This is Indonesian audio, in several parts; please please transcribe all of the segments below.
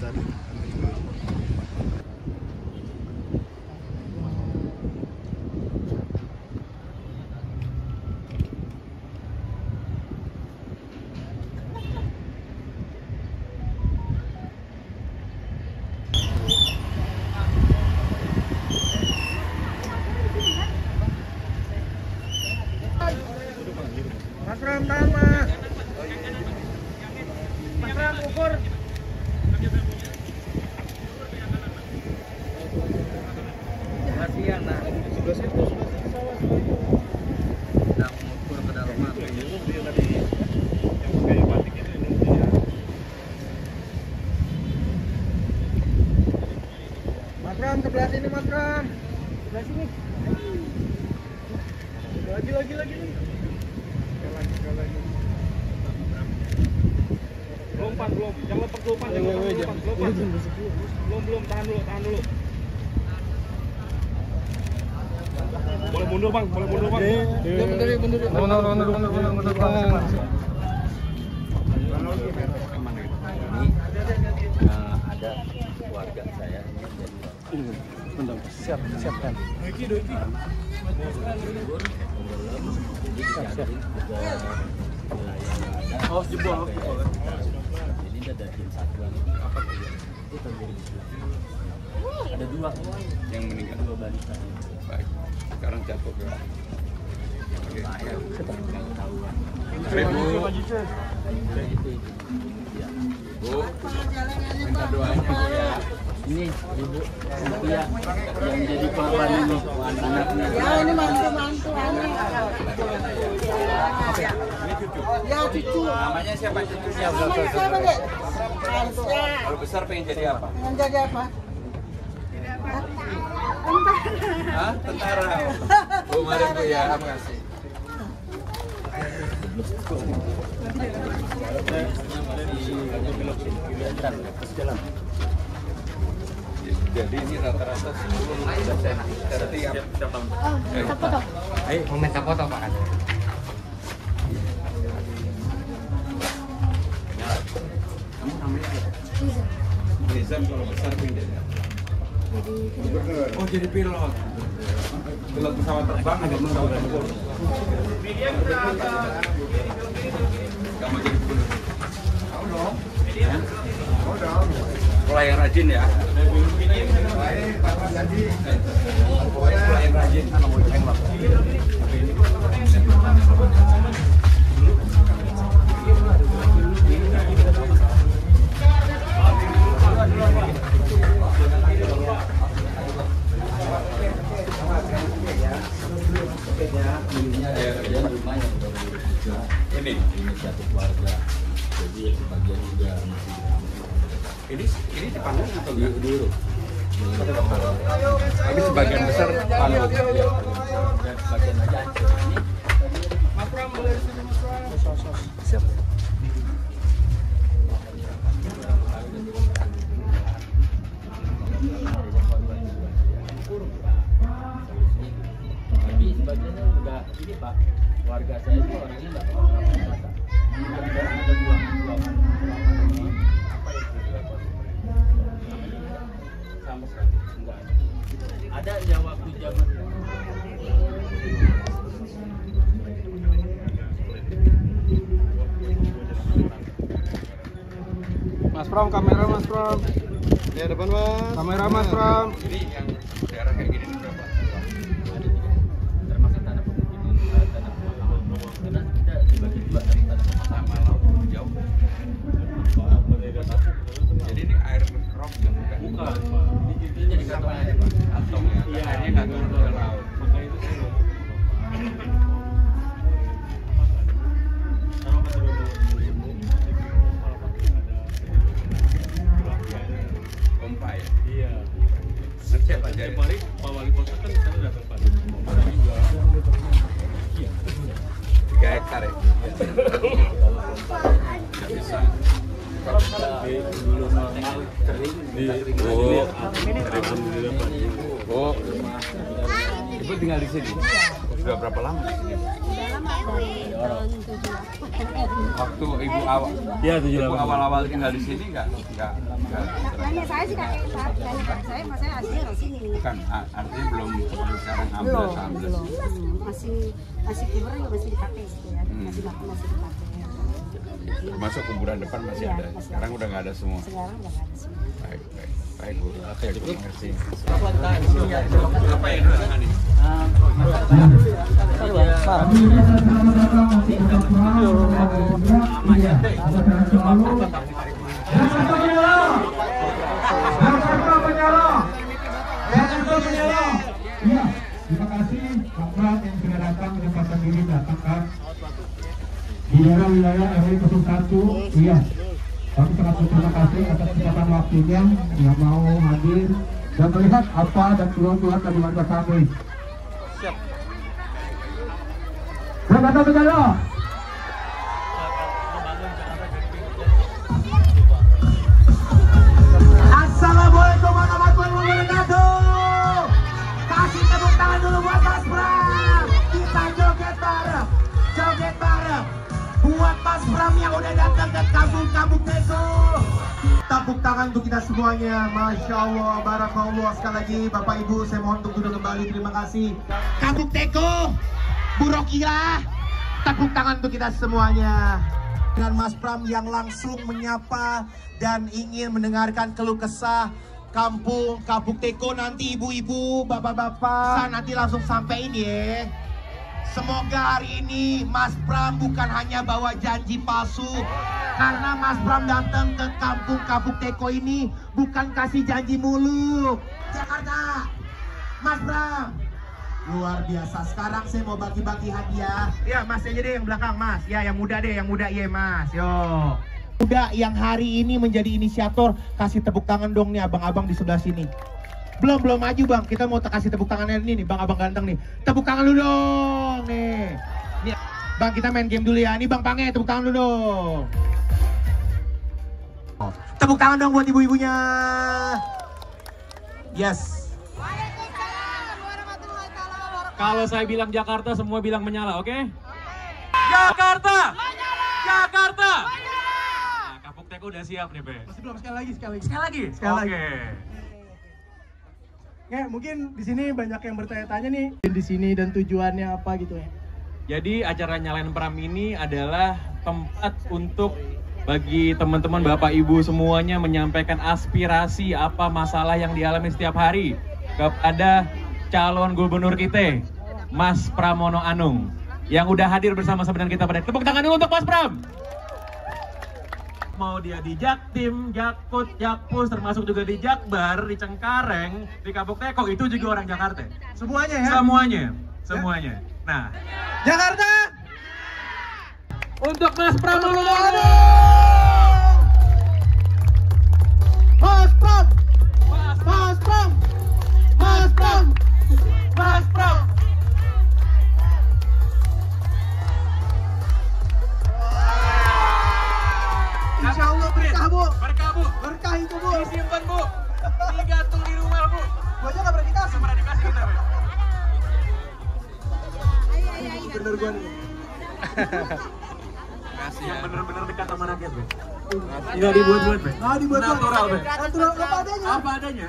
tadi. Mas Ram, tahan Mas. Mas Ram, ukur. Kasihan nah. Sebelah situ sawah. Sedang mengukur kedalaman. Dia tadi yang pakai batik itu ya. Mas Ram, sebelah sini Mas Ram. Sebelah sini. Lagi. Belum. Jangan lepas dulu, Pan. Belum. Tahan dulu. Boleh mundur, Bang. Mundur. Mundur. Ada warga saya siap kan. Oh, jebol. Jadi ada tim satuan apa itu tahun 2011. Ada 2 yang meninggal, 2 balita. Baik. Sekarang jatuh ya. Oke. Ketahuan. Bu, minta doanya ya. Ini Ibu Cynthia yang jadi korban ini anaknya. Ya ini mantu aneh. Ya cucu. Namanya siapa cucunya? Namanya siapa dek? Aisyah. Kalau besar pengen jadi apa? Pengen jadi apa? Hah? Tentara. Bu, mari Bu ya, makasih. Jadi ini rata-rata 10 cm. Siap. Minta foto. Ayo, mau minta foto Pak. Kamu namanya apa? Nizam kalau besar pindah. Oh, jadi pilot. Pilot pesawat terbang agak mendapat. Kamu jadi pilot. Tahu dong. Tahu dong. Mulai yang rajin ya. Mulai yang rajin. Ini satu keluarga. Jadi sebagian juga masih ini dipanggung atau dulu? Tapi sebagian besar panggung. Dan sebagian aja. Mas Ram, boleh di sini Mas Ram. Siap. Tapi sebagiannya udah ini Pak, warga saya itu orangnya nggak pernah wisata. Sekarang ada dua apa yang dilakukan sama sekali enggak ada. Ada yang waktu zaman Mas Pram, kamera Mas Pram. Ya depan Mas. Kamera Mas Pram. ini yang daerah kayak gini berapa? Ada 3. Termasuk tanah pemukiman, tanah pemakaman. Karena kita dibagi 2 tanah pemakaman laut jauh. Jadi ini air rock kan bukan? Bukan. Itu jadi kantong aja Pak. Kantong ya. Iya. Airnya nggak turun ke laut. Maka itu pompa ya? Iya. Nanti siapa jadi? Pak Wali Kota kan di sana datang Pak. Iya. 3 hektar ya? Nggak bisa. Dulu normal kering di Oh, Ibu tinggal di sini? Sudah berapa lama di sini? Udah lama Waktu ibu awal, Iya, ibu awal-awal tinggal di sini nggak. Nenek saya sih kakek saya aslinya dari sini. Bukan, artinya belum seperti sekarang ambles. Masih kuburan juga masih dipakai sih ya. Masih dipakai. Termasuk kuburan depan masih ada. Sekarang udah nggak ada semua. Sekarang udah nggak ada semua. Baik Bu. Oke, cukup. Terima kasih. Apa ya dulu Ani? Iya, terima kasih Pak Prat yang sudah datang menyempatkan diri datangkan di daerah wilayah RW 01. Iya, kami sangat berterima kasih atas kesempatan waktunya yang mau hadir dan melihat apa dan keluhan dari warga kami. Siap. Jakarta Begala. Assalamualaikum warahmatullahi wabarakatuh. Kasih tepuk tangan dulu buat Mas Pram. Kita joget bareng buat Mas Pram yang udah datang ke kampung Teko. Tepuk tangan untuk kita semuanya. Masya Allah, barakallah. Sekali lagi Bapak Ibu saya mohon untuk duduk kembali. Terima kasih Kampung Teko, Bu Rokia. Tepuk tangan untuk kita semuanya. Dan Mas Pram yang langsung menyapa dan ingin mendengarkan keluh kesah Kampung Teko. Nanti ibu-ibu, bapak-bapak nanti langsung sampein ya. Semoga hari ini Mas Pram bukan hanya bawa janji palsu, karena Mas Pram datang ke Kampung Teko ini bukan kasih janji mulu. Jakarta, Mas Pram luar biasa. Sekarang saya mau bagi-bagi hadiah. Ya Mas aja deh yang belakang Mas. Ya yang muda deh, yang muda ya Mas. Yo. Muda yang hari ini menjadi inisiator, kasih tepuk tangan dong nih abang-abang di sebelah sini. Belum maju Bang, kita mau kasih tepuk tangannya ini nih Bang, abang ganteng nih. Tepuk tangan lu dong nih. Nih Bang, kita main game dulu ya. Ini Bang Pange, tepuk tangan lu dong. Tepuk tangan dong buat ibu-ibunya. Yes. Kalau saya bilang Jakarta, semua bilang menyala, oke? Jakarta! Jakarta! Nah, Kampung Teko udah siap nih, Be. Masih belum, sekali lagi. Sekali lagi? Sekali lagi. Oke. Nge, mungkin di sini banyak yang bertanya-tanya nih di sini dan tujuannya apa gitu ya. Jadi acara Nyalain Pram ini adalah tempat untuk bagi teman-teman Bapak Ibu semuanya menyampaikan aspirasi apa masalah yang dialami setiap hari kepada calon gubernur kita, Mas Pramono Anung, yang udah hadir bersama-sama dengan kita pada. Tepuk tangan dulu untuk Mas Pram. Mau dia di Jaktim, Jakput, Jakpus, termasuk juga di Jakbar, di Cengkareng, di Kampung Teko, itu juga orang Jakarta. Semuanya ya? Semuanya. Nah, Jakarta! untuk Mas Pramono Anung. Mas Pram! Mas Mas Pram! Mas Pram! Mas Pram! Insya Allah berkah Bu. Berkah Bu. Berkah itu Bu. Disimpan Bu. Digantung di rumah Bu. Bu aja nggak pernah dikasih. Pernah dikasih kita Bu. Bener gua nih. Yang bener-bener dekat sama rakyat Bu. Tidak dibuat-buat Bu. Nah dibuat Natural Bu. Natural apa adanya. Apa adanya.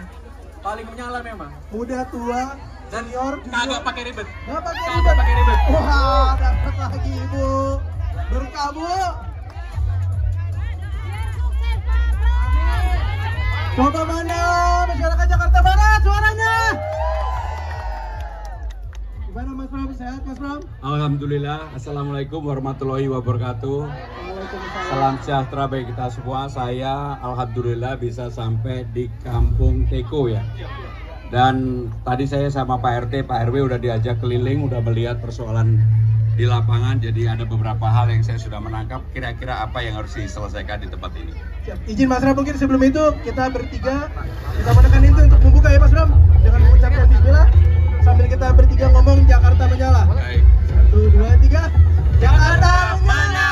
Paling menyala memang. Muda tua, senior, Kagak pakai ribet. nggak pakai Kagak ribet. pakai ribet. Wah, dapat lagi Bu. Berkah Bu. Coba mana masyarakat Jakarta Barat suaranya? Gimana Mas Pram? Sehat Mas Pram? Alhamdulillah, Assalamualaikum warahmatullahi wabarakatuh. Salam sejahtera bagi kita semua. Saya Alhamdulillah bisa sampai di Kampung Teko ya. Dan tadi saya sama Pak RT, Pak RW udah diajak keliling, udah melihat persoalan di lapangan. Jadi ada beberapa hal yang saya sudah menangkap, kira-kira apa yang harus diselesaikan di tempat ini. Siap. Izin Mas Pram, mungkin sebelum itu kita bertiga kita menekan itu untuk membuka ya Mas Pram dengan mengucapkan bismillah sambil kita bertiga ngomong Jakarta menyala. Baik. 1, 2, 3. Jakarta menyala.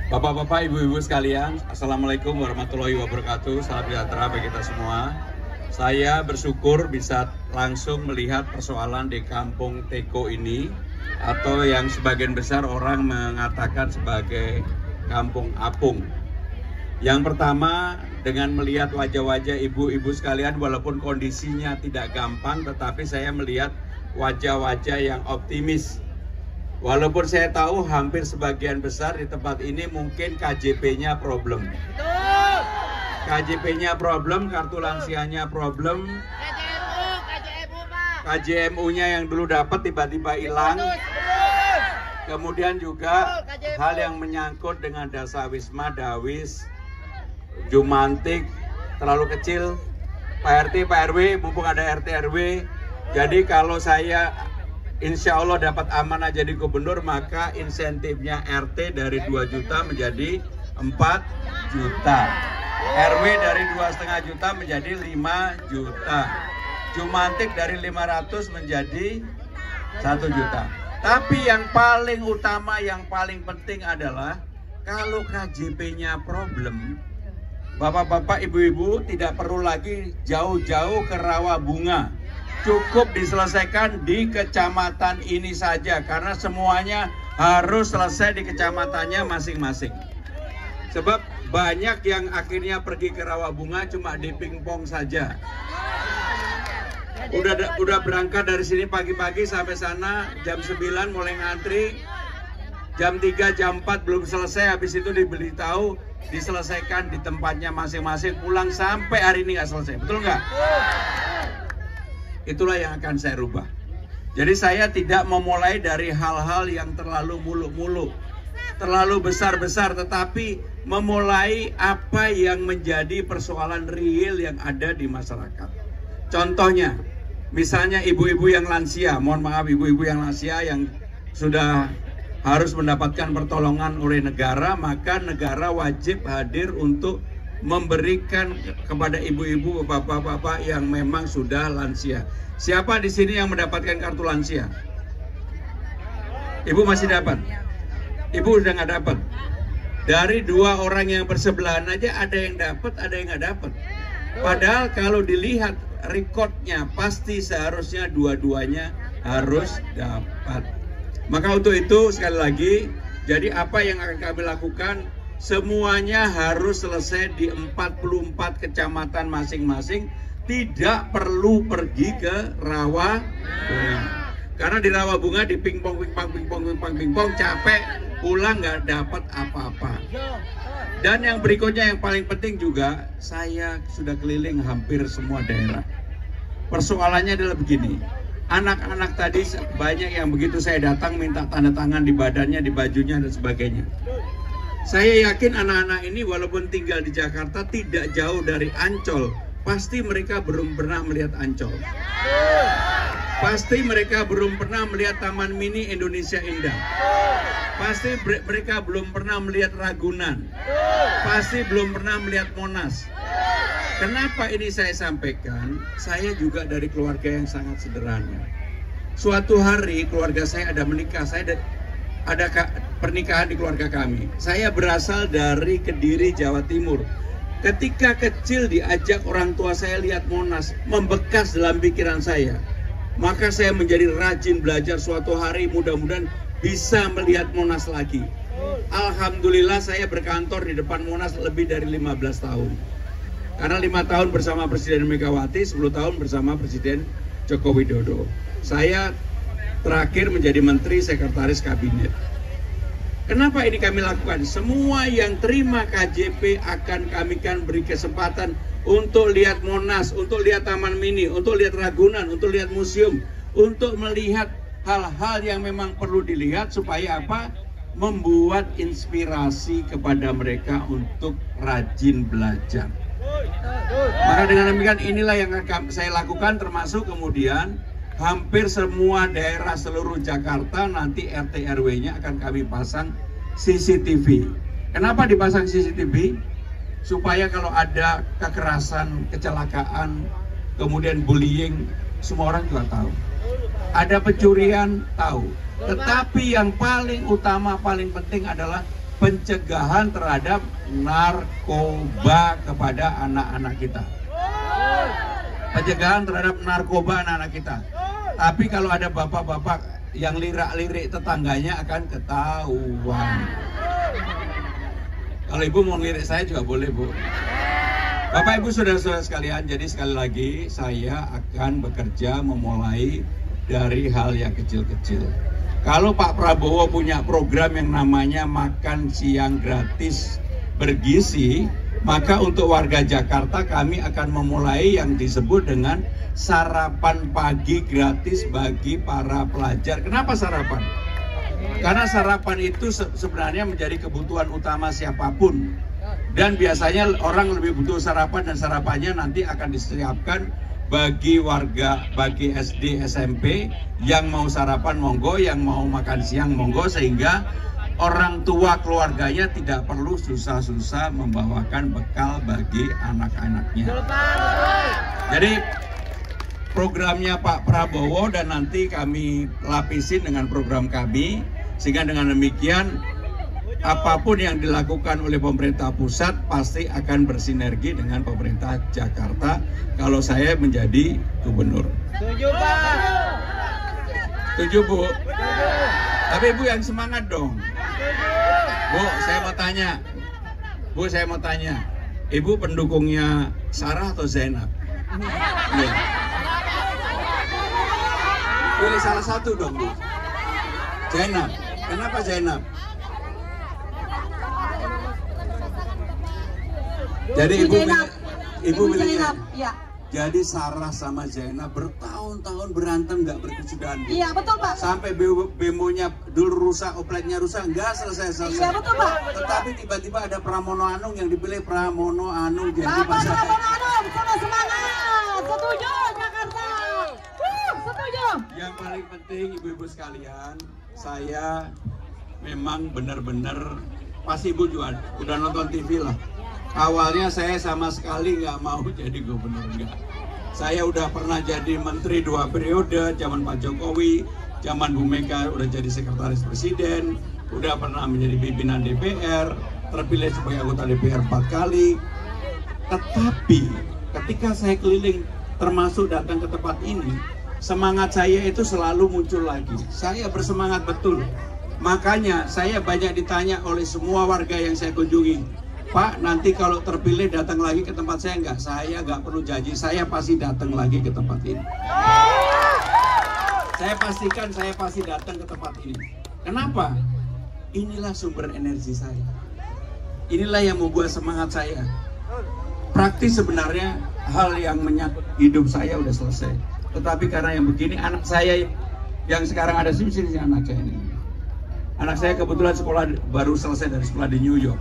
Bapak-bapak Bapak, Ibu-Ibu sekalian, Assalamualaikum warahmatullahi wabarakatuh. Salam sejahtera bagi kita semua. Saya bersyukur bisa langsung melihat persoalan di Kampung Teko ini, atau yang sebagian besar orang mengatakan sebagai Kampung Apung. Yang pertama, dengan melihat wajah-wajah ibu-ibu sekalian, walaupun kondisinya tidak gampang, tetapi saya melihat wajah-wajah yang optimis. Walaupun saya tahu hampir sebagian besar di tempat ini mungkin KJP-nya problem. KJP-nya problem, kartu lansianya problem. KJMU-nya yang dulu dapat tiba-tiba hilang. Kemudian juga hal yang menyangkut dengan Dasawisma, Dawis, Jumantik, terlalu kecil. Pak RT, Pak RW, mumpung ada RT RW. Jadi kalau saya insya Allah dapat amanah jadi gubernur, maka insentifnya RT dari 2 juta menjadi 4 juta. RW dari 2,5 juta menjadi 5 juta. Jumantik dari 500 menjadi 1 juta. Tapi yang paling utama, yang paling penting adalah kalau KJP-nya problem, Bapak-bapak, Ibu-ibu tidak perlu lagi jauh-jauh ke Rawabunga. Cukup diselesaikan di kecamatan ini saja, karena semuanya harus selesai di kecamatannya masing-masing. Sebab banyak yang akhirnya pergi ke Rawabunga cuma di pingpong saja. Udah berangkat dari sini pagi-pagi sampai sana jam 9 mulai ngantri, jam 3, jam 4 belum selesai, habis itu diberitahu diselesaikan di tempatnya masing-masing, pulang sampai hari ini nggak selesai, betul nggak? Itulah yang akan saya rubah. Jadi saya tidak memulai dari hal-hal yang terlalu muluk-muluk, terlalu besar-besar, tetapi memulai apa yang menjadi persoalan real yang ada di masyarakat. Contohnya, misalnya ibu-ibu yang lansia, mohon maaf ibu-ibu yang lansia yang sudah harus mendapatkan pertolongan oleh negara, maka negara wajib hadir untuk memberikan kepada ibu-ibu, bapak-bapak yang memang sudah lansia. Siapa di sini yang mendapatkan kartu lansia? Ibu masih dapat? Ibu udah nggak dapat? Dari 2 orang yang bersebelahan aja ada yang dapat, ada yang nggak dapat. Padahal kalau dilihat rekodnya pasti seharusnya dua-duanya harus dapat. Maka untuk itu sekali lagi, jadi apa yang akan kami lakukan, semuanya harus selesai di 44 kecamatan masing-masing, tidak perlu pergi ke Rawabunga. Karena di Rawabunga di pingpong capek, pulang nggak dapat apa-apa. Dan yang berikutnya yang paling penting juga, saya sudah keliling hampir semua daerah. Persoalannya adalah begini. Anak-anak tadi banyak yang begitu saya datang minta tanda tangan di badannya, di bajunya dan sebagainya. Saya yakin anak-anak ini walaupun tinggal di Jakarta tidak jauh dari Ancol, pasti mereka belum pernah melihat Ancol. Pasti mereka belum pernah melihat Taman Mini Indonesia Indah. Pasti mereka belum pernah melihat Ragunan. Pasti belum pernah melihat Monas. Kenapa ini saya sampaikan? Saya juga dari keluarga yang sangat sederhana. Suatu hari keluarga saya ada menikah, ada pernikahan di keluarga kami. Saya berasal dari Kediri, Jawa Timur. Ketika kecil diajak orang tua saya lihat Monas, membekas dalam pikiran saya. Maka saya menjadi rajin belajar, suatu hari mudah-mudahan bisa melihat Monas lagi. Alhamdulillah saya berkantor di depan Monas lebih dari 15 tahun. Karena 5 tahun bersama Presiden Megawati, 10 tahun bersama Presiden Joko Widodo. Saya terakhir menjadi Menteri Sekretaris Kabinet. Kenapa ini kami lakukan? Semua yang terima KJP akan kami beri kesempatan untuk lihat Monas, untuk lihat Taman Mini, untuk lihat Ragunan, untuk lihat museum, untuk melihat hal-hal yang memang perlu dilihat supaya apa? Membuat inspirasi kepada mereka untuk rajin belajar. Maka dengan demikian inilah yang akan saya lakukan, termasuk kemudian hampir semua daerah seluruh Jakarta nanti RT RW-nya akan kami pasang CCTV. Kenapa dipasang CCTV? Supaya kalau ada kekerasan, kecelakaan, kemudian bullying, semua orang juga tahu. Ada pencurian, tahu. Tetapi yang paling utama, paling penting adalah pencegahan terhadap narkoba kepada anak-anak kita. Pencegahan terhadap narkoba anak-anak kita. Tapi kalau ada bapak-bapak yang lirak-lirik tetangganya akan ketahuan. Kalau ibu mau lirik saya juga boleh, Bu. Bapak Ibu saudara-saudara sekalian, jadi sekali lagi saya akan bekerja memulai dari hal yang kecil-kecil. Kalau Pak Prabowo punya program yang namanya makan siang gratis bergizi, maka untuk warga Jakarta kami akan memulai yang disebut dengan sarapan pagi gratis bagi para pelajar. Kenapa sarapan? Karena sarapan itu sebenarnya menjadi kebutuhan utama siapapun. Dan biasanya orang lebih butuh sarapan, dan sarapannya nanti akan disiapkan bagi warga, bagi SD, SMP yang mau sarapan monggo, yang mau makan siang monggo, sehingga orang tua keluarganya tidak perlu susah-susah membawakan bekal bagi anak-anaknya. Jadi programnya Pak Prabowo dan nanti kami lapisin dengan program kami, sehingga dengan demikian apapun yang dilakukan oleh pemerintah pusat pasti akan bersinergi dengan pemerintah Jakarta kalau saya menjadi gubernur. Setuju, Pak. Setuju, Bu? Tapi Ibu yang semangat dong. Bu, saya mau tanya. Bu, saya mau tanya. Ibu pendukungnya Sarah atau Zainab? Ya. Pilih salah satu dong, Bu. Zainab. Kenapa Zainab? Jadi ibu milihnya. Ya. Jadi Sarah sama Zainab bertahun-tahun berantem nggak berkesudahan. Iya, betul, Pak. Sampai bemonya dulu rusak, opletnya rusak, nggak selesai. Iya, betul, Pak. Tetapi tiba-tiba ada Pramono Anung yang dipilih Pramono Anung jadi Bapak pasangan. Pramono Anung, sama semangat. Setuju, Jakarta. Setuju. Yang paling penting ibu-ibu sekalian, saya memang benar-benar, pasti ibu juga udah nonton TV lah. Awalnya saya sama sekali nggak mau jadi gubernur, enggak. Saya udah pernah jadi menteri 2 periode, zaman Pak Jokowi, zaman Bu Mega udah jadi sekretaris presiden, udah pernah menjadi pimpinan DPR, terpilih sebagai anggota DPR 4 kali. Tetapi ketika saya keliling termasuk datang ke tempat ini, semangat saya itu selalu muncul lagi. Saya bersemangat betul. Makanya saya banyak ditanya oleh semua warga yang saya kunjungi, Pak, nanti kalau terpilih datang lagi ke tempat saya enggak? Saya enggak perlu janji, saya pasti datang lagi ke tempat ini. Saya pastikan saya pasti datang ke tempat ini. Kenapa? Inilah sumber energi saya. Inilah yang membuat semangat saya. Praktis sebenarnya hal yang menyangkut hidup saya udah selesai. Tetapi karena yang begini, anak saya yang sekarang ada di sini anak saya ini. Anak saya kebetulan sekolah baru selesai dari sekolah di New York.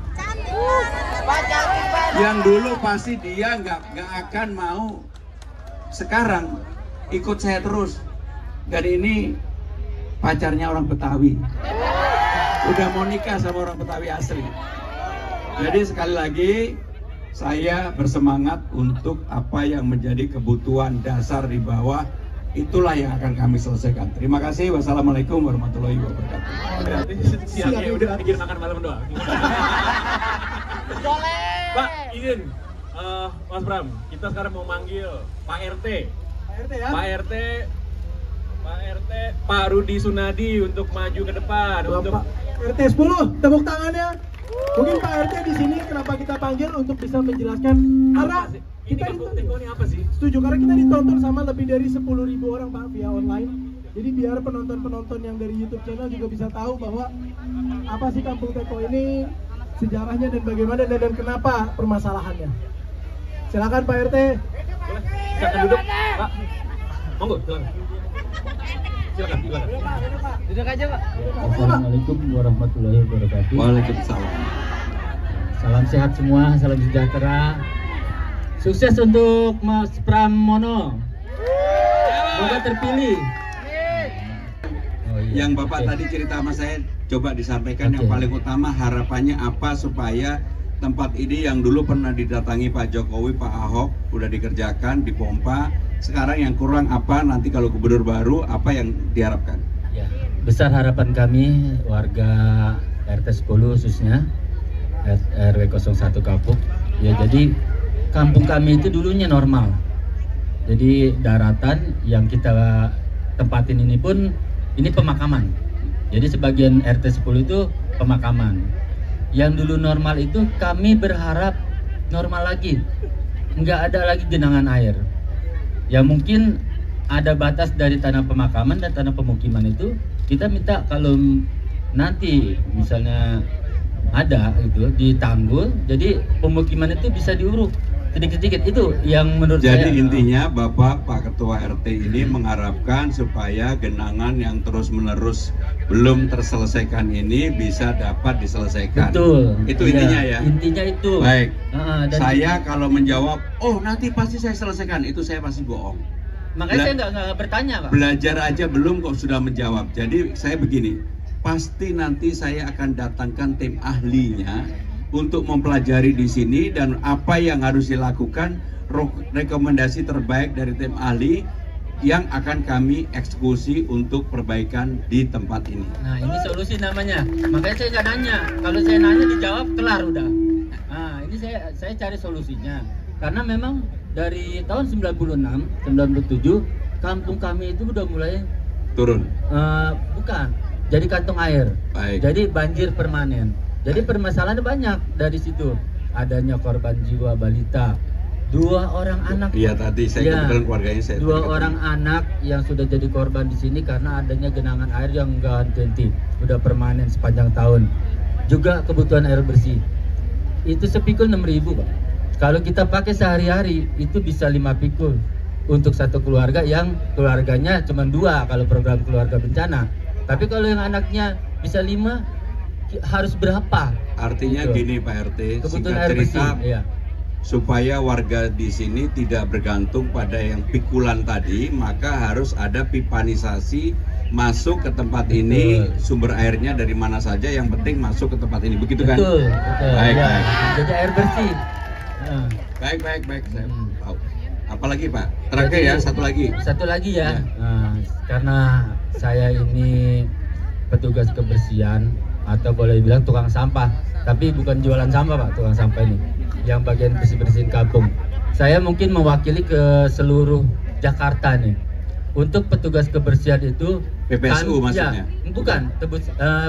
Yang dulu pasti dia nggak akan mau. Sekarang ikut saya terus. Dan ini pacarnya orang Betawi. Udah mau nikah sama orang Betawi asli. Jadi sekali lagi saya bersemangat untuk apa yang menjadi kebutuhan dasar di bawah. Itulah yang akan kami selesaikan. Terima kasih. Wassalamualaikum warahmatullahi wabarakatuh. Siangnya udah bikin makan malam doang. Pak, izin, Mas Bram, kita sekarang mau manggil Pak RT. Pak RT ya? Pak RT, Pak Rudi Sunadi untuk maju ke depan. Bapak RT 10, tepuk tangannya. Mungkin Pak RT di sini kenapa kita panggil untuk bisa menjelaskan arah. Ini kampung Teko ini apa sih? Setuju, karena kita ditonton sama lebih dari 10.000 orang Pak via online. Jadi biar penonton-penonton yang dari YouTube channel juga bisa tahu bahwa apa sih Kampung Teko ini, sejarahnya dan bagaimana dan kenapa permasalahannya. Silakan Pak RT. Boleh, silakan duduk, Pak. Monggo, silakan. Silakan. Duduk aja, Pak. Assalamualaikum warahmatullahi wabarakatuh. Waalaikumsalam. Salam sehat semua, salam sejahtera. Sukses untuk Mas Pramono. Semoga terpilih. Oh, iya. Yang Bapak tadi cerita sama saya, coba disampaikan yang paling utama harapannya apa supaya tempat ini yang dulu pernah didatangi Pak Jokowi, Pak Ahok, udah dikerjakan, dipompa. Sekarang yang kurang apa, nanti kalau gubernur baru, apa yang diharapkan? Ya, besar harapan kami warga RT 10 khususnya RW 01 Kapuk. Ya, jadi kampung kami itu dulunya normal. Jadi daratan yang kita tempatin ini pun ini pemakaman. Jadi sebagian RT 10 itu pemakaman. Yang dulu normal itu kami berharap normal lagi. Nggak ada lagi genangan air. Ya mungkin ada batas dari tanah pemakaman dan tanah pemukiman itu, kita minta kalau nanti misalnya ada itu ditanggul, jadi pemukiman itu bisa diuruk sedikit-sedikit. Itu yang menurut Jadi saya. intinya Bapak Pak Ketua RT ini mengharapkan supaya genangan yang terus-menerus belum terselesaikan ini bisa dapat diselesaikan. Betul. Itu Iya, intinya ya. Intinya itu. Baik. Dan Saya kalau menjawab, oh nanti pasti saya selesaikan, itu saya pasti bohong. makanya saya nggak bertanya, Pak. Belajar aja belum kok sudah menjawab. Jadi saya begini, pasti nanti saya akan datangkan tim ahlinya untuk mempelajari di sini dan apa yang harus dilakukan, rekomendasi terbaik dari tim ahli yang akan kami eksekusi untuk perbaikan di tempat ini. Nah, ini solusi namanya. Makanya saya nggak nanya. Kalau saya nanya dijawab kelar udah. Nah, ini saya cari solusinya. Karena memang dari tahun 96, 97 kampung kami itu udah mulai Turun. bukan. Jadi kantong air. Baik. Jadi banjir permanen. Jadi permasalahannya banyak dari situ. Adanya korban jiwa balita, 2 orang anak. Iya tadi saya kebetulan keluarganya saya. 2 orang anak yang sudah jadi korban di sini karena adanya genangan air yang enggak henti, udah permanen sepanjang tahun. Juga kebutuhan air bersih. Itu sepikul 6.000, Pak. Kalau kita pakai sehari-hari itu bisa 5 pikul untuk satu keluarga yang keluarganya cuma 2 kalau program keluarga bencana. Tapi kalau yang anaknya bisa 5, harus berapa? Artinya Gitu. gini Pak RT, Kebutuhan singkat air cerita, bersih, iya. supaya warga di sini tidak bergantung pada yang pikulan tadi, maka harus ada pipanisasi masuk ke tempat ini, sumber airnya dari mana saja, yang penting masuk ke tempat ini, begitu kan? Betul. Baik, Ya. baik. Jadi air bersih. Nah. Baik, saya tahu. Apalagi Pak? Terakhir ya, satu lagi. Satu lagi ya. Ya. Nah, karena saya ini petugas kebersihan atau boleh bilang tukang sampah, tapi bukan jualan sampah Pak, tukang sampah ini yang bagian bersih-bersihin kampung. Saya mungkin mewakili ke seluruh Jakarta nih. Untuk petugas kebersihan itu PPSU maksudnya? Ya, bukan,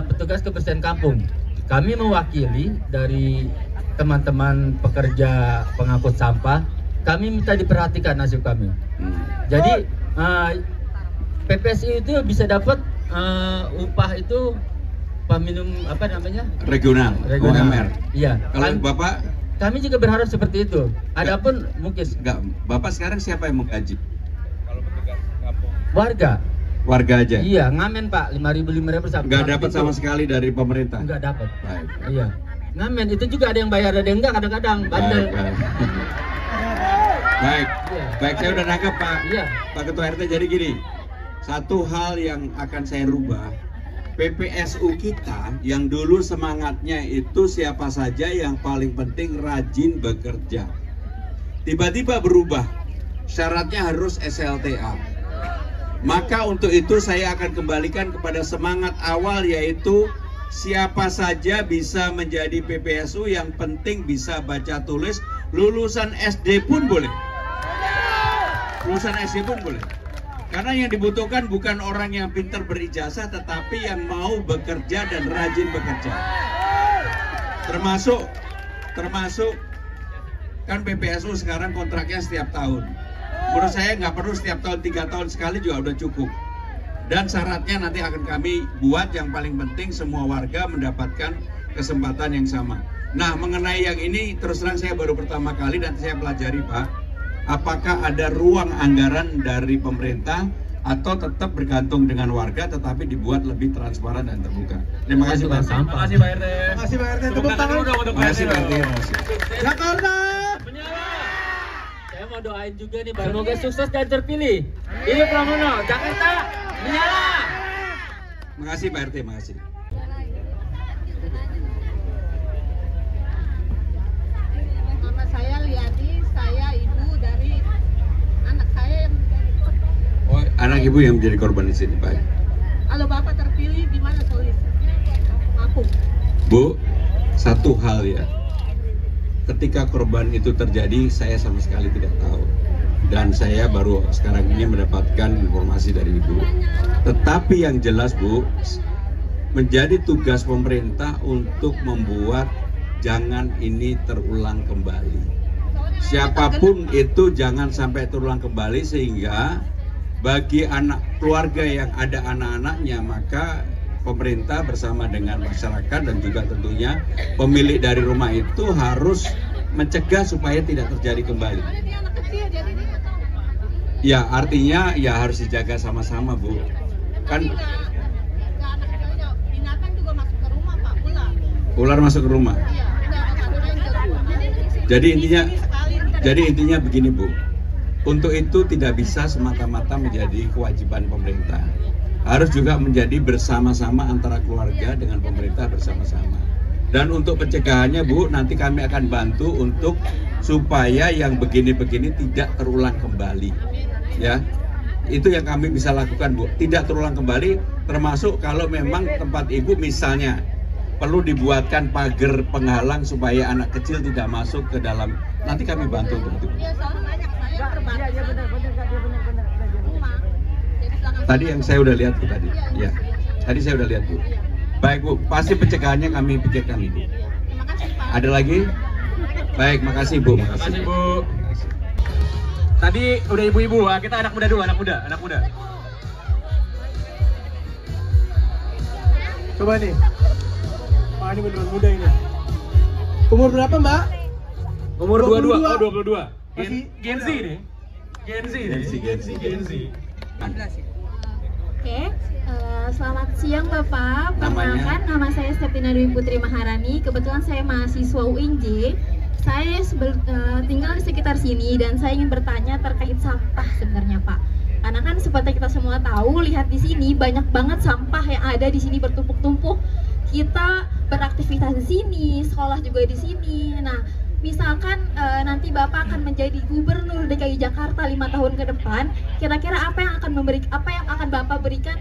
petugas kebersihan kampung. Kami mewakili dari teman-teman pekerja pengangkut sampah. Kami minta diperhatikan nasib kami. Jadi PPSU itu bisa dapat upah itu upah minimum apa namanya? Regional. UMR. Iya. Kalau Bapak? Kami juga berharap seperti itu. Adapun mungkin enggak, Bapak sekarang siapa yang menggaji? Kalau petugas kampung. Warga aja. Iya, ngamen Pak, 5.000 sampai. Enggak dapat sama sekali dari pemerintah. Enggak dapat. Baik. Iya. Ngamen itu juga ada yang bayar, ada yang enggak, kadang-kadang bandel. Baik. Iya. Baik, saya udah nangkep Pak. Iya. Pak Ketua RT, jadi gini. Satu hal yang akan saya rubah, PPSU kita yang dulu semangatnya itu siapa saja yang paling penting rajin bekerja. Tiba-tiba berubah, syaratnya harus SLTA. Maka untuk itu saya akan kembalikan kepada semangat awal, yaitu siapa saja bisa menjadi PPSU, yang penting bisa baca tulis, lulusan SD pun boleh. Lulusan SD pun boleh. Karena yang dibutuhkan bukan orang yang pintar berijazah, tetapi yang mau bekerja dan rajin bekerja. Termasuk kan PPSU sekarang kontraknya setiap tahun. Menurut saya nggak perlu setiap tahun, 3 tahun sekali juga udah cukup. Dan syaratnya nanti akan kami buat, yang paling penting semua warga mendapatkan kesempatan yang sama. Nah, mengenai yang ini terus terang saya baru pertama kali, dan saya pelajari Pak. Apakah ada ruang anggaran dari pemerintah atau tetap bergantung dengan warga tetapi dibuat lebih transparan dan terbuka. Terima kasih Pak. Terima kasih Pak RT. Terima kasih Pak RT. Tepuk tangan. Terima kasih Pak RT. Jakarta. Saya mau doain juga nih, semoga sukses dan terpilih. Ini Pramono, Jakarta menyala. Terima kasih Pak RT. Terima kasih. Nama saya Liadi, saya ibu dari anak saya yang menjadi korban. Oh, anak ibu yang menjadi korban di sini, Pak. Kalau Bapak terpilih, gimana solusinya buat kampung? Bu, satu hal ya, ketika korban itu terjadi saya sama sekali tidak tahu, dan saya baru sekarang ini mendapatkan informasi dari Ibu. Tetapi yang jelas Bu, menjadi tugas pemerintah untuk membuat jangan ini terulang kembali. Siapapun itu jangan sampai terulang kembali, sehingga bagi anak keluarga yang ada anak-anaknya, maka pemerintah bersama dengan masyarakat dan juga tentunya pemilik dari rumah itu harus mencegah supaya tidak terjadi kembali. Ya, artinya ya harus dijaga sama-sama, Bu. Kan binatang juga masuk ke rumah, Pak. Ular masuk ke rumah. Jadi intinya begini, Bu. Untuk itu tidak bisa semata-mata menjadi kewajiban pemerintah. Harus juga menjadi bersama-sama antara keluarga dengan pemerintah bersama-sama. Dan untuk pencegahannya, Bu, nanti kami akan bantu untuk supaya yang begini-begini tidak terulang kembali. Ya, itu yang kami bisa lakukan, Bu. Tidak terulang kembali, termasuk kalau memang tempat Ibu misalnya perlu dibuatkan pagar penghalang supaya anak kecil tidak masuk ke dalam. Nanti kami bantu untuk itu. Tadi yang saya udah lihat, Bu, tadi. Ya, tadi saya udah lihat, Bu. Baik, Bu, pasti pencegahannya kami pikirkan, Ibu. Ada lagi? Baik, makasih, Bu. Makasih, Bu. Tadi udah ibu-ibu, kita anak muda dulu, anak muda. Coba nih. Wah, ini beneran muda ini. Umur berapa, Mbak? Umur 22. Oh, 22. Masih Gen Z nih. Gen Z. Oke, selamat siang Bapak. Perkenalkan, nama saya Septina Dwi Putri Maharani. Kebetulan saya mahasiswa UINJ. Saya tinggal di sekitar sini dan saya ingin bertanya terkait sampah sebenarnya, Pak. Karena kan seperti kita semua tahu, lihat di sini banyak banget sampah yang ada di sini bertumpuk-tumpuk. Kita beraktivitas di sini, sekolah juga di sini. Nah, misalkan nanti Bapak akan menjadi Gubernur DKI Jakarta 5 tahun ke depan, kira-kira apa yang akan Bapak berikan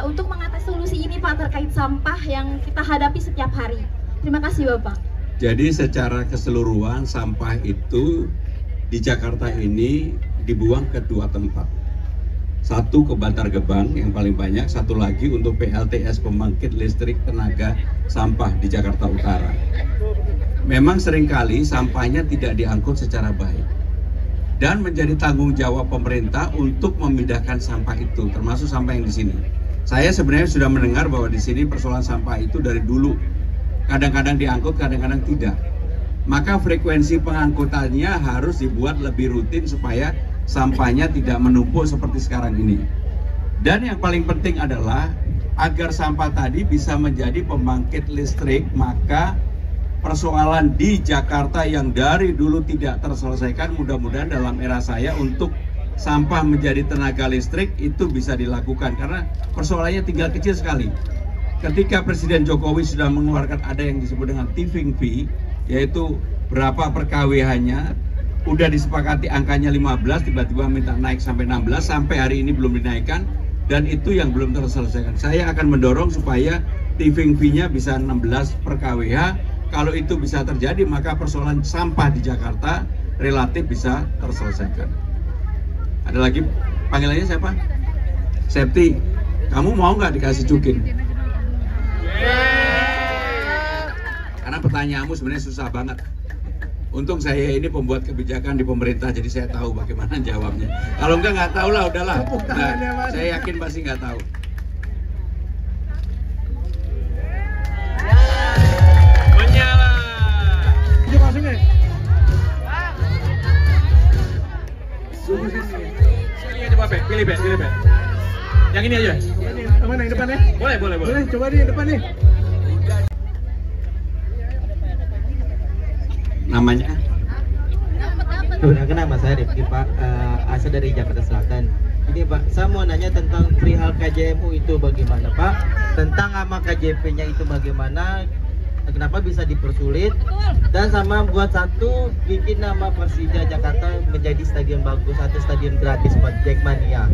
untuk mengatasi solusi ini, Pak, terkait sampah yang kita hadapi setiap hari? Terima kasih, Bapak. Jadi secara keseluruhan sampah itu di Jakarta ini dibuang ke dua tempat. Satu ke Bantar Gebang yang paling banyak, satu lagi untuk PLTS pembangkit listrik tenaga sampah di Jakarta Utara. Memang seringkali sampahnya tidak diangkut secara baik. Dan menjadi tanggung jawab pemerintah untuk memindahkan sampah itu, termasuk sampah yang di sini. Saya sebenarnya sudah mendengar bahwa di sini persoalan sampah itu dari dulu. Kadang-kadang diangkut, kadang-kadang tidak. Maka frekuensi pengangkutannya harus dibuat lebih rutin supaya sampahnya tidak menumpuk seperti sekarang ini. Dan yang paling penting adalah agar sampah tadi bisa menjadi pembangkit listrik, maka persoalan di Jakarta yang dari dulu tidak terselesaikan, mudah-mudahan dalam era saya untuk sampah menjadi tenaga listrik itu bisa dilakukan, karena persoalannya tinggal kecil sekali. Ketika Presiden Jokowi sudah mengeluarkan ada yang disebut dengan tipping fee, yaitu berapa per KWH-nya, udah disepakati angkanya 15, tiba-tiba minta naik sampai 16, sampai hari ini belum dinaikkan, dan itu yang belum terselesaikan. Saya akan mendorong supaya tipping fee-nya bisa 16 per KWH. Kalau itu bisa terjadi, maka persoalan sampah di Jakarta relatif bisa terselesaikan. Ada lagi, panggilannya siapa? Septi, kamu mau nggak dikasih cukin? Karena pertanyaanmu sebenarnya susah banget. Untung saya ini pembuat kebijakan di pemerintah, jadi saya tahu bagaimana jawabnya. Kalau nggak tahu lah, udahlah. Nah, saya yakin pasti nggak tahu. Menyala. Yuk masuk nih. Sini aja, Pak. Pilih, Pak. Yang ini aja. Mana yang depan ya? Boleh. Boleh, coba di depan nih. Namanya? Perkenalkan, nama saya Rifki, Pak, asal dari Jakarta Selatan. Ini Pak, saya mau nanya tentang perihal KJMU itu bagaimana Pak? Tentang nama KJP-nya itu bagaimana? Kenapa bisa dipersulit? Dan sama buat satu, bikin nama Persija Jakarta menjadi stadion bagus, atau stadion gratis buat Jackmania.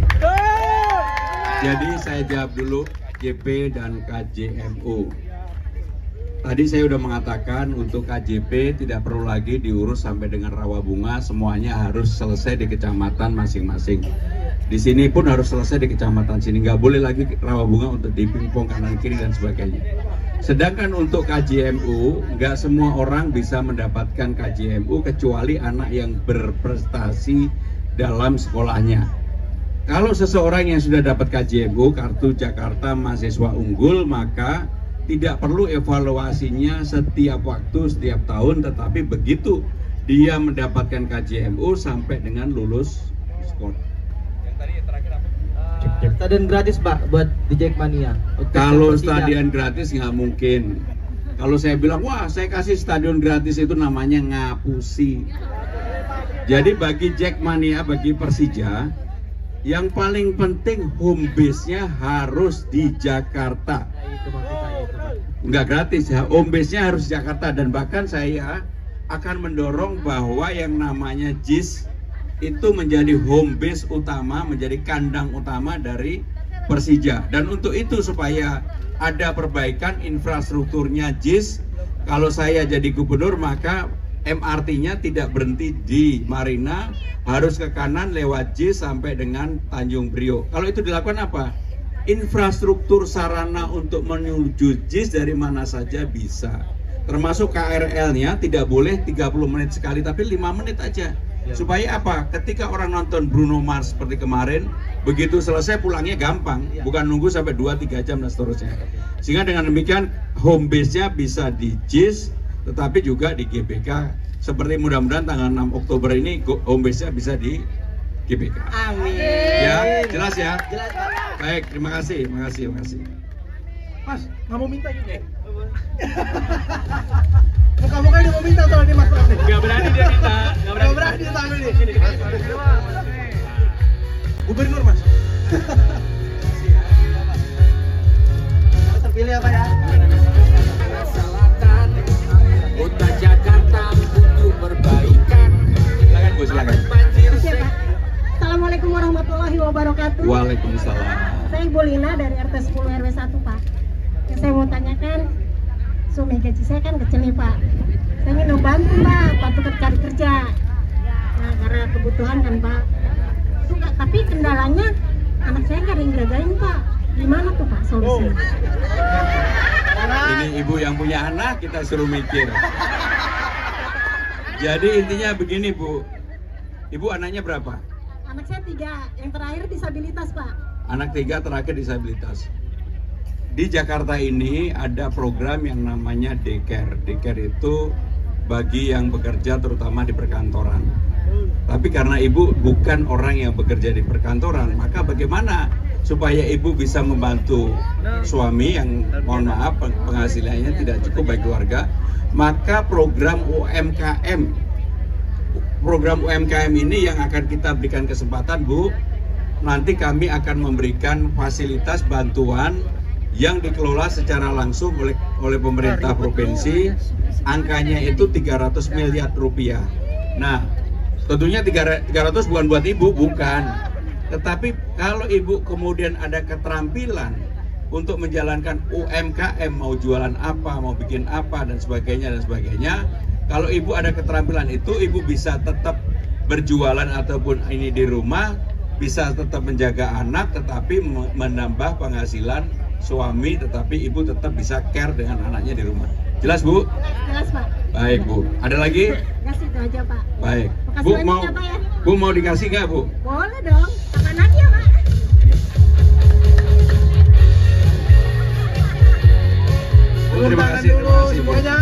Jadi saya jawab dulu JP dan KJMU. Tadi saya sudah mengatakan untuk KJP tidak perlu lagi diurus sampai dengan Rawabunga, semuanya harus selesai di kecamatan masing-masing. Di sini pun harus selesai di kecamatan sini, nggak boleh lagi Rawabunga untuk dipingpong kanan kiri dan sebagainya. Sedangkan untuk KJMU, nggak semua orang bisa mendapatkan KJMU kecuali anak yang berprestasi dalam sekolahnya. Kalau seseorang yang sudah dapat KJMU, kartu Jakarta Mahasiswa Unggul, maka tidak perlu evaluasinya setiap waktu, setiap tahun, tetapi begitu dia mendapatkan KJMU sampai dengan lulus sekolah. Stadion gratis Pak buat di Jackmania. Kalau stadion gratis nggak mungkin. Kalau saya bilang, wah saya kasih stadion gratis, itu namanya ngapusi. Jadi bagi Jackmania, bagi Persija, yang paling penting home base-nya harus di Jakarta. Nggak gratis ya, home base-nya harus di Jakarta. Dan bahkan saya akan mendorong bahwa yang namanya JIS itu menjadi home base utama, menjadi kandang utama dari Persija. Dan untuk itu supaya ada perbaikan infrastrukturnya JIS, kalau saya jadi gubernur maka MRT-nya tidak berhenti di Marina, harus ke kanan lewat JIS sampai dengan Tanjung Priok. Kalau itu dilakukan apa? Infrastruktur sarana untuk menuju JIS dari mana saja bisa. Termasuk KRL-nya tidak boleh 30 menit sekali, tapi 5 menit aja. Supaya apa? Ketika orang nonton Bruno Mars seperti kemarin, begitu selesai pulangnya gampang, bukan nunggu sampai 2-3 jam dan seterusnya. Sehingga dengan demikian home base-nya bisa di JIS, tetapi juga di GBK. Seperti mudah-mudahan tanggal 6 Oktober ini home base-nya bisa di GBK. Amin. Ya, jelas ya? Jelas Pak. Baik, terima kasih. Mas, nggak mau minta gini? Muka-muka udah mau minta soal ini Mas Pram nih. Nggak berani dia minta. Nggak berani dia tahu nih. Gubernur Mas. Terpilih apa ya? Kota Jakarta butuh perbaikan. Silakan Bu, silakan. Assalamualaikum warahmatullahi wabarakatuh. Waalaikumsalam. Saya Ibu Lina dari RT 10 RW 1 Pak. Yang saya mau tanyakan, suami gaji saya kan kecil nih Pak. Saya ingin membantu Pak, bantu cari kerja. Nah karena kebutuhan kan Pak. Tapi kendalanya anak saya nggak ada yang jagain Pak. Gimana tuh Pak solusinya? Ini ibu yang punya anak, kita suruh mikir. Jadi intinya begini Bu. Ibu anaknya berapa? Anak saya 3, yang terakhir disabilitas Pak. Anak 3 terakhir disabilitas. Di Jakarta ini ada program yang namanya daycare. Daycare itu bagi yang bekerja terutama di perkantoran. Tapi karena ibu bukan orang yang bekerja di perkantoran, maka bagaimana supaya ibu bisa membantu suami yang mohon maaf penghasilannya tidak cukup bagi keluarga, maka program UMKM ini yang akan kita berikan kesempatan Bu. Nanti kami akan memberikan fasilitas bantuan yang dikelola secara langsung oleh pemerintah provinsi. Angkanya itu 300 miliar rupiah. Nah, tentunya 300 bukan buat ibu, bukan. Tetapi kalau ibu kemudian ada keterampilan untuk menjalankan UMKM, mau jualan apa, mau bikin apa dan sebagainya, kalau ibu ada keterampilan itu, ibu bisa tetap berjualan ataupun ini di rumah, bisa tetap menjaga anak, tetapi menambah penghasilan suami, tetapi ibu tetap bisa care dengan anaknya di rumah. Jelas Bu? Jelas Pak. Baik Bu. Ada lagi? Kasih itu aja Pak. Baik. Makasih Bu banyak mau, ya, Pak, ya. Bu mau dikasih nggak Bu? Boleh dong. Kapan lagi ya Pak? Bu, terima kasih. Dulu semuanya.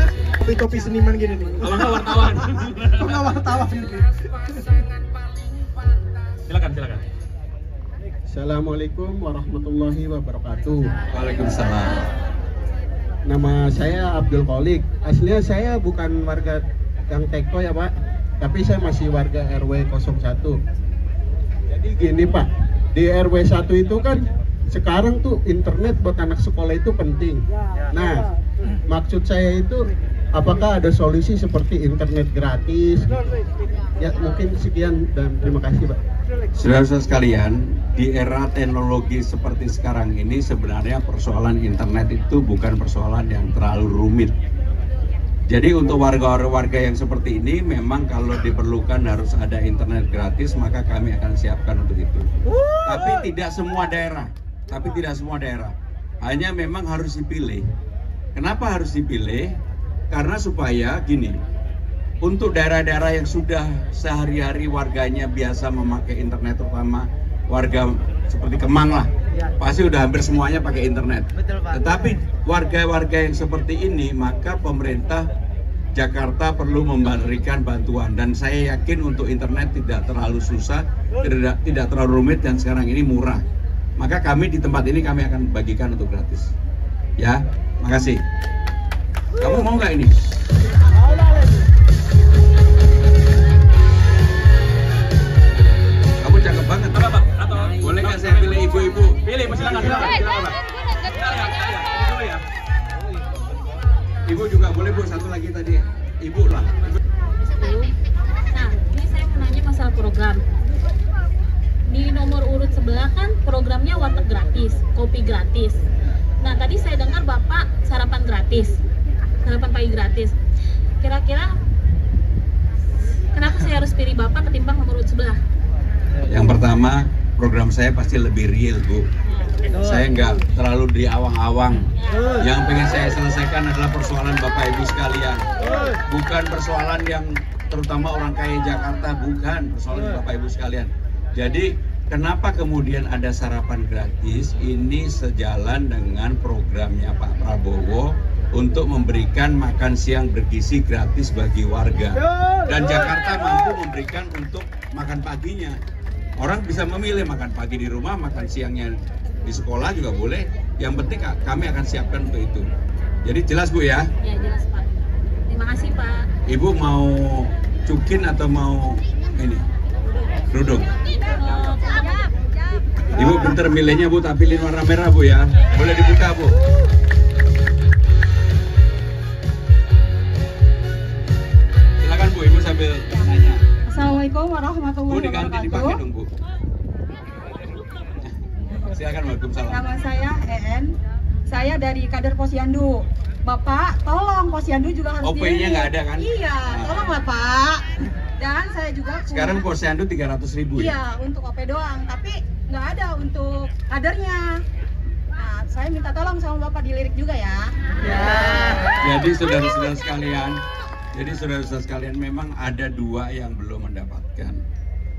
Kopi seniman gini nih. Kalau wartawan. Kalau wartawan gini. Silakan. Assalamualaikum warahmatullahi wabarakatuh. Waalaikumsalam. Nama saya Abdul Kholik. Aslinya saya bukan warga Gang Teko ya Pak, tapi saya masih warga RW 01. Jadi gini Pak, di RW 1 itu kan sekarang tuh internet buat anak sekolah itu penting. Nah, maksud saya itu apakah ada solusi seperti internet gratis? Ya mungkin sekian dan terima kasih Pak. Saudara-saudara sekalian, di era teknologi seperti sekarang ini sebenarnya persoalan internet itu bukan persoalan yang terlalu rumit. Jadi untuk warga-warga yang seperti ini memang kalau diperlukan harus ada internet gratis, maka kami akan siapkan untuk itu. Tapi tidak semua daerah. Hanya memang harus dipilih. Kenapa harus dipilih? Karena supaya gini, untuk daerah-daerah yang sudah sehari-hari warganya biasa memakai internet, terutama warga seperti Kemang lah, pasti udah hampir semuanya pakai internet. Tetapi warga-warga yang seperti ini, maka pemerintah Jakarta perlu memberikan bantuan, dan saya yakin untuk internet tidak terlalu susah, tidak terlalu rumit, dan sekarang ini murah. Maka kami di tempat ini kami akan bagikan untuk gratis. Ya, makasih. Kamu mau nggak ini? Kamu cakep banget. Apa? Atau boleh nggak saya pilih ibu-ibu? Pilih, silakan. Ibu juga boleh Bu, satu lagi tadi. Ibu lah. Nah, ini saya mau nanya masalah program. Di nomor urut sebelah kan programnya warteg gratis, kopi gratis. Nah, tadi saya dengar Bapak sarapan gratis, sarapan pagi gratis. Kira-kira kenapa saya harus pilih Bapak ketimbang nomor urut sebelah? Yang pertama, program saya pasti lebih real, Bu. Saya nggak terlalu di awang-awang. Yang pengen saya selesaikan adalah persoalan Bapak Ibu sekalian. Bukan persoalan yang terutama orang kaya Jakarta, bukan persoalan Bapak Ibu sekalian. Jadi kenapa kemudian ada sarapan gratis? Ini sejalan dengan programnya Pak Prabowo untuk memberikan makan siang bergizi gratis bagi warga. Dan Jakarta mampu memberikan untuk makan paginya. Orang bisa memilih makan pagi di rumah, makan siangnya di sekolah juga boleh. Yang penting kami akan siapkan untuk itu. Jadi jelas Bu ya? Ya, jelas Pak. Terima kasih Pak. Ibu mau cukin atau mau ini? Duduk. Ibu pinter milihnya Bu, tak pilih warna merah Bu ya. Boleh dibuka Bu. Silakan Bu, Ibu sambil nanya. Assalamualaikum warahmatullahi Bu diganti dipakai dong Bu. Silakan Waalaikumsalam. Nama saya EN. Saya dari kader Posyandu. Bapak, tolong Posyandu juga harus OP-nya nggak ada kan? Iya, tolonglah Pak. Dan saya juga punya, sekarang Posyandu 300.000 ya? Iya, untuk OP doang, tapi nggak ada untuk kadernya. Nah, saya minta tolong sama Bapak dilirik juga ya. Jadi saudara-saudara sekalian, memang ada dua yang belum mendapatkan,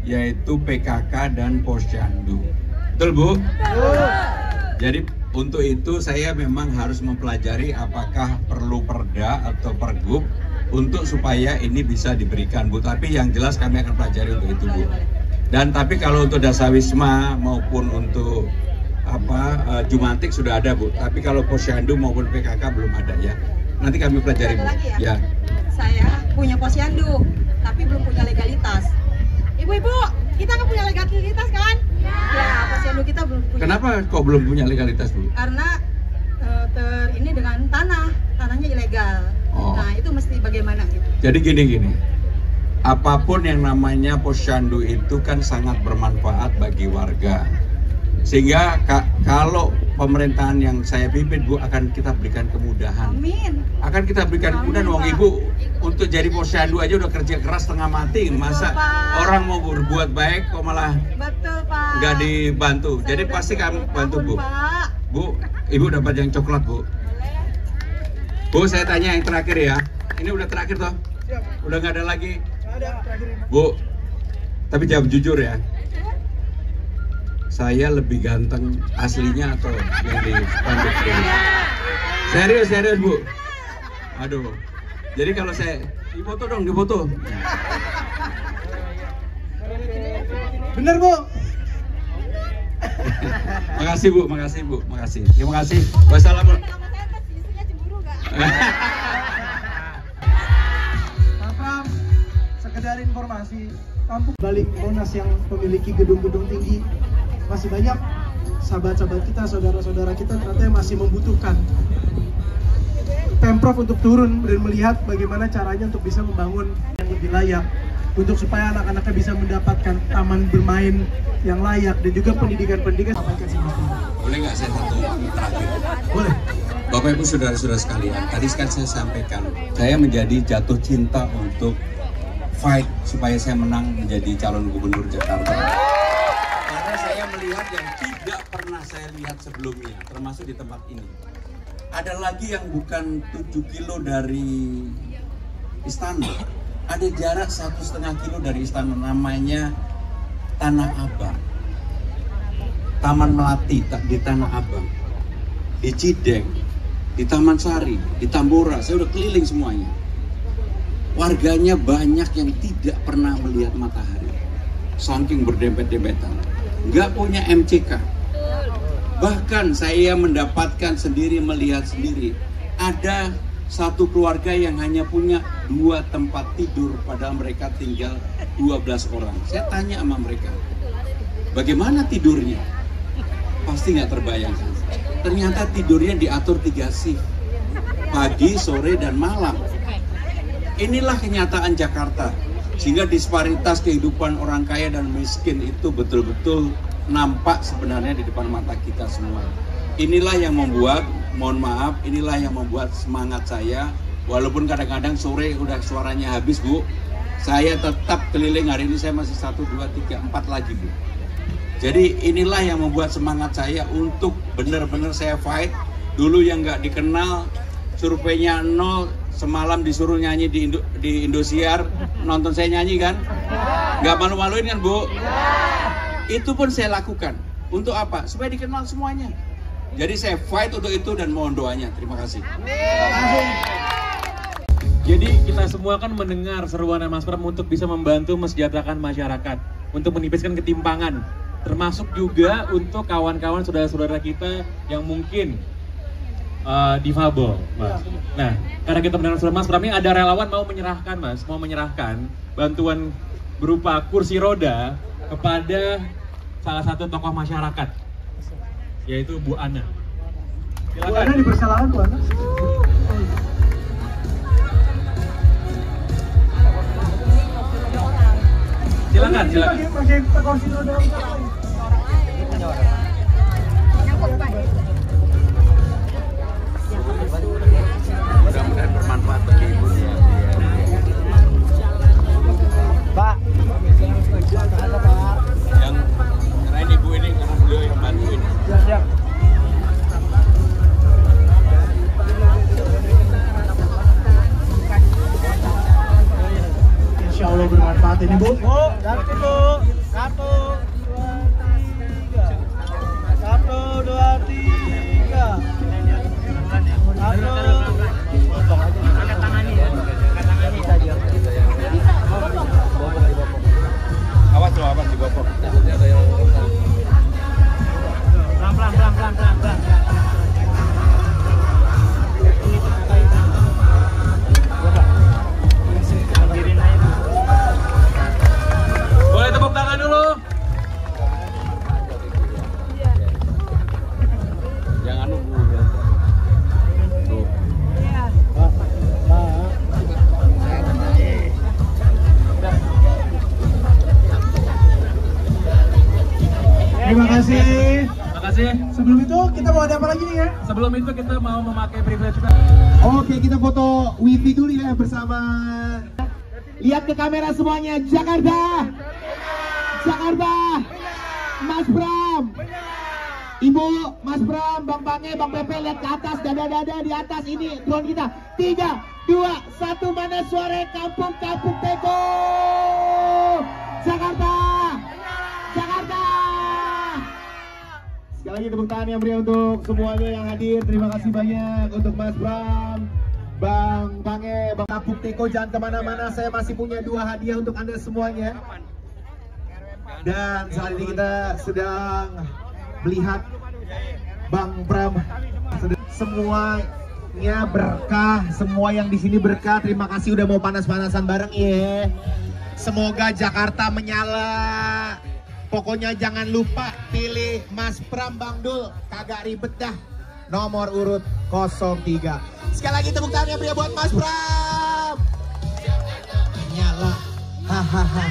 yaitu PKK dan Posyandu. Betul Bu? Jadi untuk itu saya memang harus mempelajari apakah perlu perda atau pergub untuk supaya ini bisa diberikan Bu. Tapi yang jelas kami akan pelajari untuk itu Bu. Dan tapi kalau untuk Dasawisma maupun untuk Jumantik sudah ada Bu. Tapi kalau Posyandu maupun PKK belum ada ya. Nanti kami pelajari Bu. Ya. Saya punya Posyandu, tapi belum punya legalitas. Ibu-ibu, kita kan punya legalitas kan? Ya, Posyandu kita belum punya. Kenapa kok belum punya legalitas Bu? Karena ini dengan tanahnya ilegal. Oh. Nah, itu mesti bagaimana gitu. Jadi gini. Apapun yang namanya Posyandu itu kan sangat bermanfaat bagi warga. Sehingga kalau pemerintahan yang saya pimpin Bu akan kita berikan kemudahan. Amin. Akan kita berikan kemudahan. Wong Ibu untuk jadi Posyandu aja udah kerja keras setengah mati. Masa Pak. orang mau berbuat baik kok malah Betul Pak. nggak dibantu. Jadi pasti kami bantu Bu. Pak. Bu, Ibu dapat yang coklat Bu. Bu, saya tanya yang terakhir ya. Ini udah terakhir toh? Udah nggak ada lagi? Ada terakhir ini. Bu, tapi jawab jujur ya. Saya lebih ganteng aslinya atau yang di spanduk ini? Serius Bu. Aduh. Jadi kalau saya difoto dong, difoto. Bener Bu. Makasih Bu. Terima kasih. Wassalamualaikum. Pak Pram, sekedar informasi, kampung balik Monas yang memiliki gedung-gedung tinggi masih banyak sahabat-sahabat kita, saudara-saudara kita ternyata yang masih membutuhkan Pemprov untuk turun dan melihat bagaimana caranya untuk bisa membangun yang lebih layak, untuk supaya anak-anaknya bisa mendapatkan taman bermain yang layak dan juga pendidikan. Boleh nggak saya satu terakhir? Boleh. Bapak Ibu saudara-saudara sekalian, tadi kan saya sampaikan, saya menjadi jatuh cinta untuk fight supaya saya menang menjadi calon gubernur Jakarta. Karena saya melihat yang tidak pernah saya lihat sebelumnya, termasuk di tempat ini. Ada lagi yang bukan 7 kilo dari istana, ada jarak 1,5 kilo dari istana, namanya Tanah Abang, Taman Melati di Tanah Abang, di Cideng, di Taman Sari, di Tambora. Saya udah keliling semuanya. Warganya banyak yang tidak pernah melihat matahari, saking berdempet-dempetan, nggak punya MCK. Bahkan saya mendapatkan sendiri, melihat sendiri, ada satu keluarga yang hanya punya 2 tempat tidur, padahal mereka tinggal 12 orang. Saya tanya sama mereka, bagaimana tidurnya? Pasti nggak terbayangkan. Ternyata tidurnya diatur 3 shift, pagi, sore, dan malam. Inilah kenyataan Jakarta, sehingga disparitas kehidupan orang kaya dan miskin itu betul-betul nampak sebenarnya di depan mata kita semua. Inilah yang membuat, mohon maaf, inilah yang membuat semangat saya, walaupun kadang-kadang sore udah suaranya habis, Bu, saya tetap keliling. Hari ini saya masih 1, 2, 3, 4 lagi, Bu. Jadi inilah yang membuat semangat saya untuk benar-benar saya fight. Dulu yang nggak dikenal, surveinya 0, semalam disuruh nyanyi di Indosiar, nonton saya nyanyi kan? Nggak malu-maluin kan, Bu? Itu pun saya lakukan. Untuk apa? Supaya dikenal semuanya. Jadi saya fight untuk itu dan mohon doanya. Terima kasih. Jadi kita semua kan mendengar seruan Mas Pram untuk bisa membantu mesejahterakan masyarakat, untuk menipiskan ketimpangan, termasuk juga untuk kawan-kawan saudara-saudara kita yang mungkin difabel, Mas. Nah, karena kita mendengar suara Mas Pram ini, ada relawan mau menyerahkan, Mas, mau menyerahkan bantuan berupa kursi roda kepada salah satu tokoh masyarakat, yaitu Bu Ana. Silakan. Bu Ana dipersilakan, Bu Ana. Silakan. Pakai kursi roda. Mudah-mudahan bermanfaat bagi Ibu. Pak, ada Pak. Yang keren Ibu ini karena beliau yang bantuin. Siap. Insya Allah bermanfaat ini, Bu. Bu, ganti Bu. 1, 2, 3. 1, 2, 3. Awas loh, awas dibopok. Pelan. Boleh tepuk tangan dulu. Jangan nunggu. Tuh. Terima kasih. Terima kasih. Sebelum itu kita mau ada apa lagi nih ya? Sebelum itu kita mau memakai privilege kita. Oke, kita foto wifi dulu ya bersama. Lihat ke kamera semuanya. Jakarta. Jakarta. Mas Pram. Ibu, Mas Pram, Bang Pange, Bang Pepe, lihat ke atas, dada-dada di atas ini drone kita. 3, 2, 1, mana suara kampung Teko? Jakarta. Jakarta. Sekali lagi tepuk tangan yang meriah untuk semuanya yang hadir. Terima kasih banyak untuk Mas Pram, Bang Pange, Bang Kampung Teko. Jangan kemana-mana, saya masih punya 2 hadiah untuk Anda semuanya. Dan saat ini kita sedang melihat Bang Pram, semuanya berkah, semua yang di sini berkah. Terima kasih udah mau panas-panasan bareng ya. Semoga Jakarta menyala. Pokoknya jangan lupa pilih Mas Pram Bang Dul, kagak ribet dah. Nomor urut 03. Sekali lagi tepuk tangan yang buat Mas Pram. Nyala. Hahaha.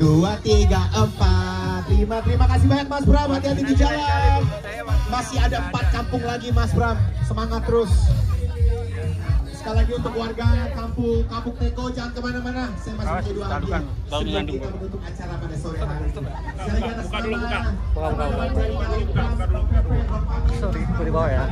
2, 3, 4. Terima kasih banyak Mas Bram, hati-hati di jalan. Masih ada 4 kampung lagi Mas Bram, semangat terus. Sekali lagi untuk warga kampung Teko, jangan kemana-mana. Saya masih punya 2 hadiah sebelum kita menutup acara pada sore hari ini. Sekali lagi atas nama Sorry, di bawah ya.